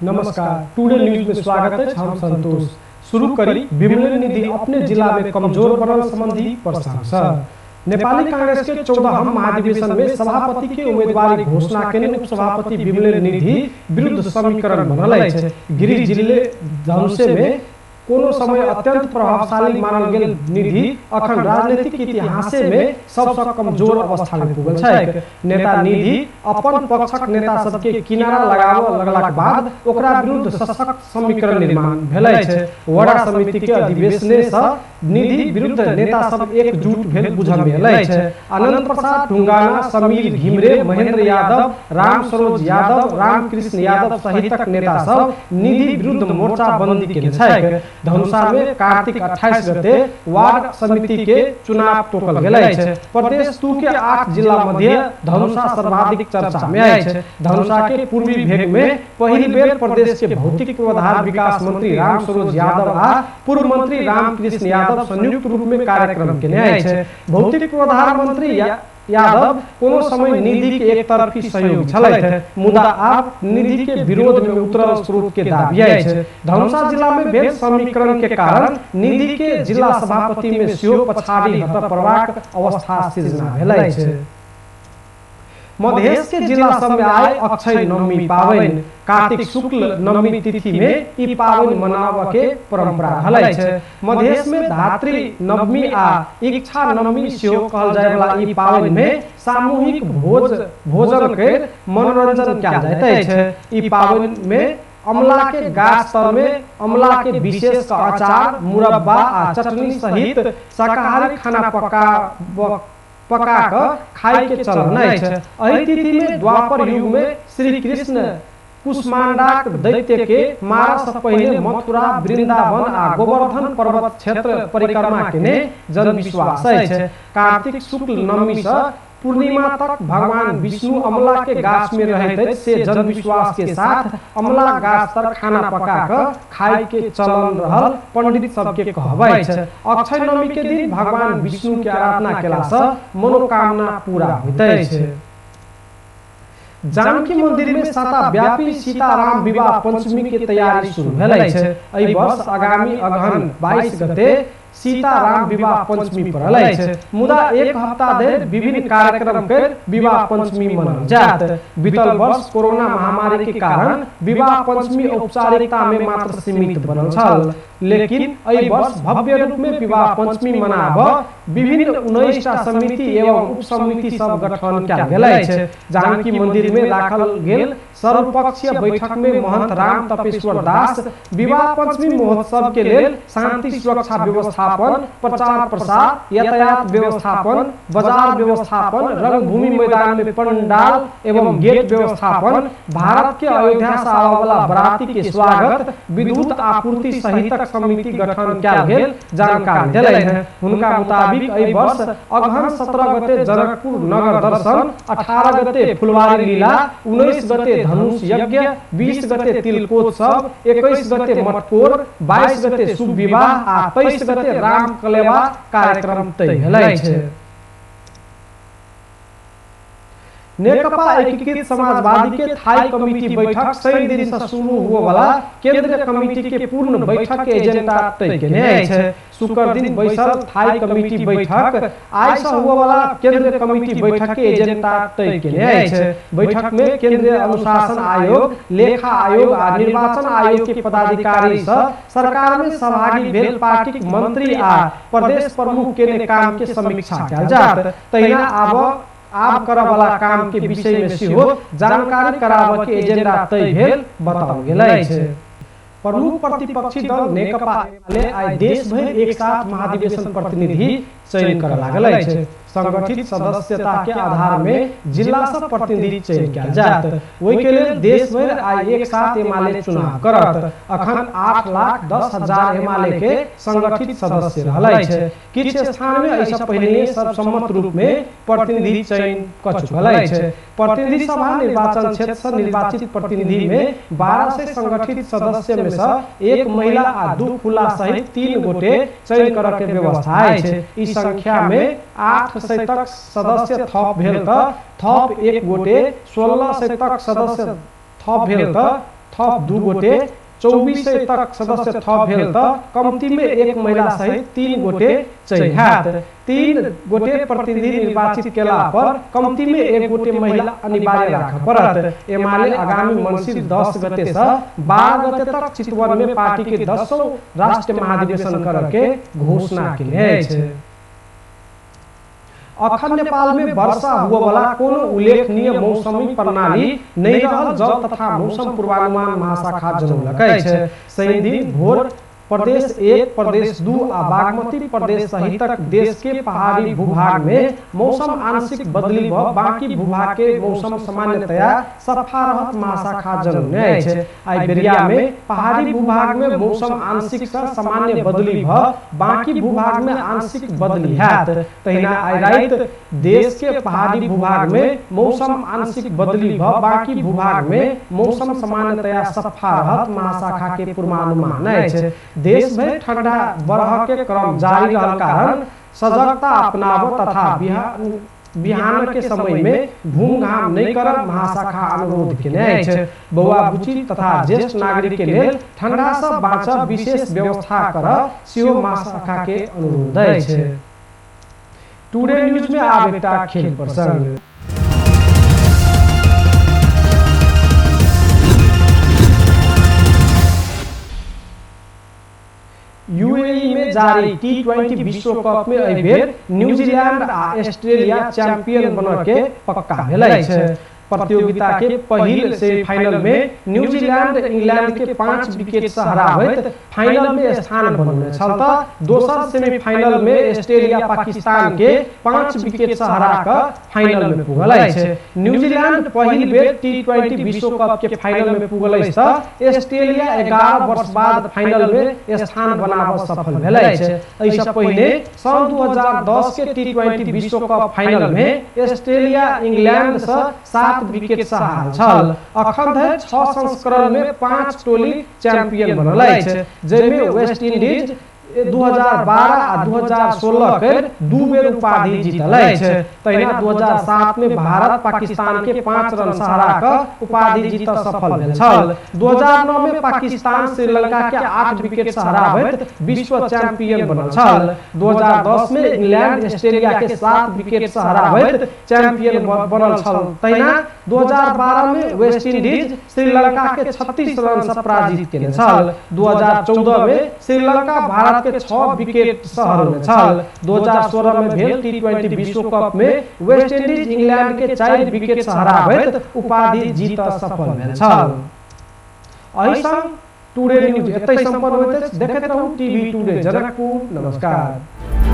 नमस्कार, today news में स्वागत है। हम संतोष शुरू करी। विमलेन निधि अपने जिला में कमजोर बनल संबंधी प्रशंसा। नेपाली कांग्रेस के 14हम महाधिवेशन में सभापति के उम्मीदवारी घोषणा केने उपसभापति विमलेन निधि विरुद्ध समीकरण बनल है। गिरिडीह जिले धनुषे में कोनो समय अत्यंत प्रभावशाली मानल गेल निधि अखन राजनीतिक इतिहास में सबसे कमजोर अवस्था में पुगल छै। नेता निधि अपन पक्षक नेता सबके किनारा लगाव लगलाक बाद ओकरा विरुद्ध सशक्त समीकरण निर्माण भेलै छै। वडा समिति के अधिवेशन से निधि विरुद्ध नेता सब एकजुट भेल बुझल भेलै छै। अनंत प्रसाद ढुंगाना, समीर घिमरे, महेंद्र यादव, राम सरोज यादव, रामकृष्ण यादव सहितक नेता सब निधि विरुद्ध मोर्चाबंदी केने छै। धनुषा में कार्तिक 28 गते वार्ड समिति के चुनाव तोकल गेलै छै। प्रदेश 2 के 8 जिला मध्य धनुषा सर्वाधिक चर्चा में आए छै। धनुषा के पूर्वी भेग में पहली बेर प्रदेश के भौतिक पूर्वाधार विकास मंत्री राम सरोज यादव आ पूर्व मंत्री रामकृष्ण यादव संयुक्त रूप में कार्यक्रम केने आए छै। भौतिक पूर्वाधार मंत्री यादव कोनो समय निधि के एक तरफी सहयोग छलैथ, मुदा आब निधि के विरोध में उतरल स्रोत के दाबी छै। धनुषा जिला में भेल समीकरण के कारण निधि के जिला सभापति में सेहो पछाड़ी हट पड़बाक अवस्था सृजना भेलै छै। मधेश के जिला सब में आए अक्षय नवमी पावन। कार्तिक शुक्ल नवमी तिथि में ई पावन मनाव के परंपरा हलै छै। मधेश में धात्री नवमी आ इच्छा नवमी सेहो कहल जाय वाला ई पावन में सामूहिक भोजन के मनोरंजन कयल जाइत छै। ई पावन में अमला के गाछ तर में अमला के विशेष का अचार, मुरब्बा आ चटनी सहित शाकाहारी खाना पका खाए के चलन है। एहि तिथि में द्वापर युग में श्री कृष्ण कुष्मांडाक दैत्य के मारा से पहले मथुरा, वृंदावन आ गोवर्धन पर्वत क्षेत्र परिक्रमा केने जन विश्वास है। कार्तिक शुक्ल नवमी से पूर्णिमा तक भगवान विष्णु अमला के गाछ में रहते से जन विश्वास के साथ अमला गाछ तर खाना पका कर खाए के चलन रहल पंडित सबके कहबै छै। अक्षय नवमी के दिन भगवान विष्णु के आराधना केला से मनोकामना पूरा होते छै। जानकी मंदिर में साताव्यापी सीताराम विवाह पंचमी के तैयारी शुरू भेलै छै। एहि वर्ष आगामी अगहन 22 गते सीताराम विवाह पंचमी पड़ल छै। मुदा एक हफ्ता धरि विभिन्न कार्यक्रम कर विवाह पंचमी मनाल जात। बीतल वर्ष कोरोना महामारी के कारण विवाह पंचमी औपचारिकता में मात्र सीमित बनल छल, लेकिन एहि वर्ष भव्य रूप में विवाह पंचमी मनाब विभिन्न 19टा समिति एवं उप समिति सब गठन कयल गेलै छै। जानकी मंदिर में राखल गेल सर्वपक्षीय बैठक में महंत राम तपेश्वर दास विवाह पंचमी महोत्सव के लेल शांति सुरक्षा व्यवस्थापन, प्रचार प्रसार, यातायात व्यवस्थापन, बाजार व्यवस्थापन, रंगभूमि मैदान में पंडाल एवं गेट व्यवस्थापन, भारत के अयोध्या से आवे वाला बराती के स्वागत, विद्युत आपूर्ति सहित समिति गठन कयल गेल जानकारी देलै है। हुनका मुताबिक एहि वर्ष अगहन 17 गते जनकपुर नगर दर्शन, 18 गते फुलवारी लीला, 19 गते धनुष यज्ञ, 20 गते तिलकोत्सव, 21 गते मटकोर, 22 गते शुभ विवाह आ 23 गते राम कलेवा कार्यक्रम तय भेलै छै। नेकपा एकीकृत समाजवादी के थाई कमिटी बैठक शनि दिन से शुरू हुए वाला केंद्रीय कमिटी के पूर्ण बैठक के एजेंडा तय केने छै। शुक्र दिन बैसल थाई कमिटी बैठक आइ से हुए वाला केंद्रीय कमिटी बैठक के एजेंडा तय केने छै। बैठक में केंद्रीय अनुशासन आयोग, लेखा आयोग आ निर्वाचन आयोग के पदाधिकारी से सरकार में सहभागी भेल पार्टी मंत्री आ प्रदेश प्रमुख के काम के समीक्षा कयल जात। तहिना आब करऽ वाला काम के विषय में सेहो जानकारी कराबऽ के एजेंडा तय भेल बताओल गेलै छै। प्रमुख प्रतिपक्षी दल नेकपा एमाले आइ देश भर एक साथ महाधिवेशन प्रतिनिधि चयन कर लागल छै। संगठित सदस्यता के आधार में जिला से प्रतिनिधि चयन कयल जात। ओहि के लेल देश भर आइ एक साथ एमाले चुनाव करत। अखन 8,10,000 एमाले के संगठित सदस्य रहलै छै। किछ स्थान में ऐसा पहले सर्वसम्मत रूप में प्रतिनिधि चयन क चुकल छै। प्रतिनिधि सभा निर्वाचन क्षेत्र से निर्वाचित प्रतिनिधि में 12 से संगठित सदस्य में से एक महिला आ 2 खुला सहित 3 गोटे चयन करऽ के व्यवस्था छै। इस संख्या में 8 से तक सदस्य थप भेल त थप 1 गोटे, 16 से तक सदस्य थप भेल त थप 2 गोटे 2400 तक सदस्य थप भेल त कम्ती में 1 महिला सहित 3 गोटे चाहिए। 3 गोटे प्रतिनिधि निर्वाचित केला पर कम्ती में 1 गोटे महिला अनिवार्य राख पड़त। एमाले आगामी मंसिर 10 गते से 12 गते तक चितवन में पार्टी के 10वां राष्ट्रीय महाधिवेशन करके घोषणा केले छै। अखन नेपाल में वर्षा हुआ वाला कोनो उल्लेखनीय मौसमी प्रणाली नहीं रहल। जल तथा मौसम पूर्वानुमान महाशाखा जनौलकै छै। शनि दिन भोर प्रदेश 1, प्रदेश 2 आ बागमती प्रदेश सहितक देश के पहाड़ी भूभाग में मौसम आंशिक बदली भ बाकी भूभाग के मौसम सामान्यतया सफा रहत महाशाखा जनौने छै। आई बेरिया में पहाड़ी भूभाग में मौसम आंशिक से सामान्य बदली भ बाकी भूभाग में आंशिक बदली हैत। तहिना आई रात देश के पहाड़ी भूभाग में मौसम आंशिक बदली भ बाकी भूभाग में मौसम सामान्यतया सफा रहत महाशाखा के पूर्वानुमान छै। देश में ठंडा बरह के क्रम जारी रहल कारण सजगता अपनाव तथा बिहान के समय में घूम घाम नहीं कर महाशाखा अनुरोध केने छै। बौआ बुची तथा ज्येष्ठ नागरिक के लेल ठंडा से बाँचब विशेष व्यवस्था कर सेहो महाशाखा के अनुरोध छै। टुडे न्यूज में आब एकटा खेल प्रसंग। यूएई में जारी T20 विश्व कप में एहि बेर न्यूजीलैंड आ ऑस्ट्रेलिया चैंपियन बनय के पक्का भेलै छै। प्रतियोगिता के पहिल सेमीफाइनल में न्यूजीलैंड इंग्लैंड के 5 विकेट से हराबैत फाइनल में स्थान बनौने छल त दोसर सेमीफाइनल में ऑस्ट्रेलिया पाकिस्तान के 5 विकेट से हरा क फाइनल में पुगलै छै। न्यूजीलैंड पहिल बेर T20 विश्व कप के फाइनल में पुगलै त ऑस्ट्रेलिया 11 वर्ष बाद फाइनल में स्थान बनाब सफल भेलै छै। एहिसँ पहिने सन 2010 के T20 विश्व कप फाइनल में ऑस्ट्रेलिया इंग्लैंड से 7 विकेट से हारल छल। अखन धरि 6 संस्करण में 5 टोली चैंपियन बनलै छै, जेमे वेस्ट इंडीज 2012 आ 2016 के 2 बेर उपाधि जीतलै छै। तहिना 2007 में भारत पाकिस्तान के 5 रन से हरा क उपाधि जीत सफल भेल छल। 2009 में पाकिस्तान श्रीलंका के 8 विकेट से हराबैत विश्व चैंपियन बनल छल। 2010 में इंग्लैंड ऑस्ट्रेलिया के 7 विकेट से हराबैत चैंपियन बनल छल। तहिना 2012 में वेस्ट इंडीज श्रीलंका के 36 रन से पराजित केने छल। 2014 में श्रीलंका भारत के 6 विकेट से हरौने छल। 2016 में भेल T20 विश्व कप में वेस्ट इंडीज इंग्लैंड के 4 विकेट से हराबैत उपाधि जीत सफल भेल छल। एहि संग टुडे न्यूज एतै संपन्न होइत अछि। देखैत रहू टीवी टुडे जनकपुर। नमस्कार।